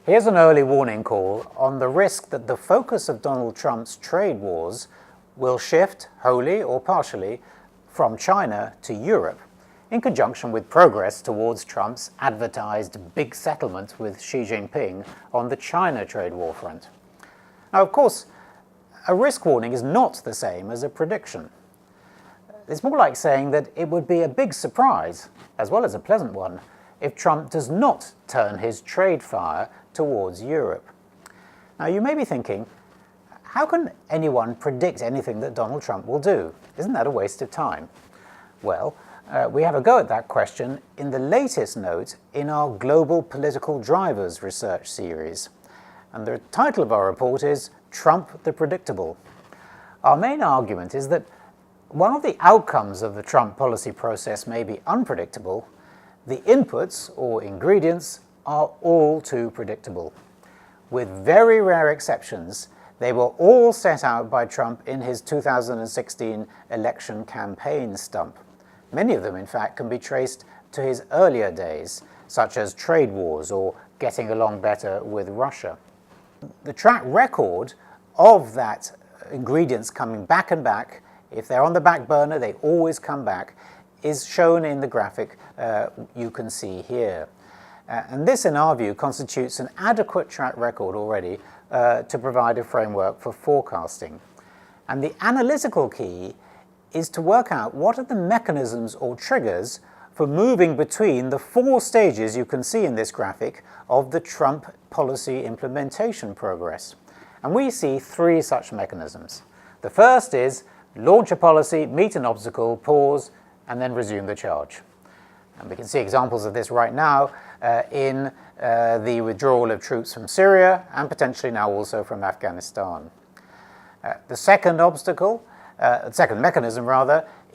Here's an early warning call on the risk that the focus of Donald Trump's trade wars will shift, wholly or partially, from China to Europe, in conjunction with progress towards Trump's advertised big settlement with Xi Jinping on the China trade war front. Now, of course, a risk warning is not the same as a prediction. It's more like saying that it would be a big surprise, as well as a pleasant one, if Trump does not turn his trade fire towards Europe. Now, you may be thinking, how can anyone predict anything that Donald Trump will do? Isn't that a waste of time? Well, we have a go at that question in the latest note in our Global Political Drivers research series. And the title of our report is Trump the Predictable. Our main argument is that while the outcomes of the Trump policy process may be unpredictable, the inputs or ingredients are all too predictable. With very rare exceptions, they were all set out by Trump in his 2016 election campaign stump. Many of them, in fact, can be traced to his earlier days, such as trade wars or getting along better with Russia. The track record of that ingredients coming back and back, if they're on the back burner, they always come back, is shown in the graphic you can see here. And this, in our view, constitutes an adequate track record already to provide a framework for forecasting. And the analytical key is to work out what are the mechanisms or triggers for moving between the four stages you can see in this graphic of the Trump policy implementation progress. And we see three such mechanisms. The first is launch a policy, meet an obstacle, pause, and then resume the charge. And we can see examples of this right now in the withdrawal of troops from Syria and potentially now also from Afghanistan. The second mechanism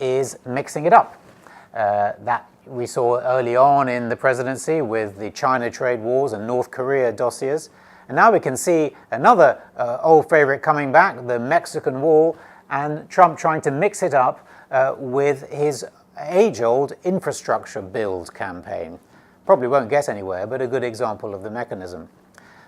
is mixing it up. That we saw early on in the presidency with the China trade wars and North Korea dossiers. And now we can see another old favorite coming back, the Mexican wall, and Trump trying to mix it up with his age-old infrastructure build campaign. Probably won't get anywhere, but a good example of the mechanism.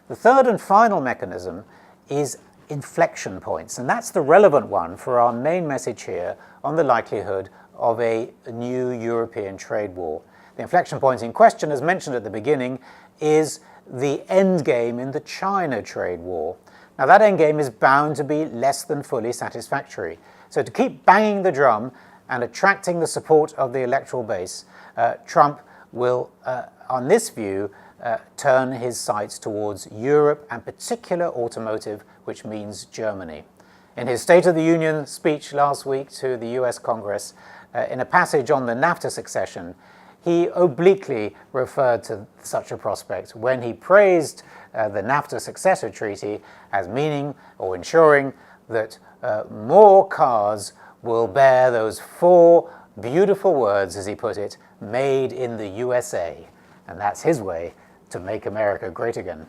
The third and final mechanism is inflection points, and that's the relevant one for our main message here on the likelihood of a new European trade war. The inflection point in question, as mentioned at the beginning, is the endgame in the China trade war. Now, that endgame is bound to be less than fully satisfactory. So to keep banging the drum and attracting the support of the electoral base, Trump will, on this view, turn his sights towards Europe and particular automotive, which means Germany. In his State of the Union speech last week to the US Congress, in a passage on the NAFTA succession, he obliquely referred to such a prospect when he praised the NAFTA successor treaty as meaning or ensuring that more cars will bear those four beautiful words, as he put it, made in the USA. And that's his way to make America great again.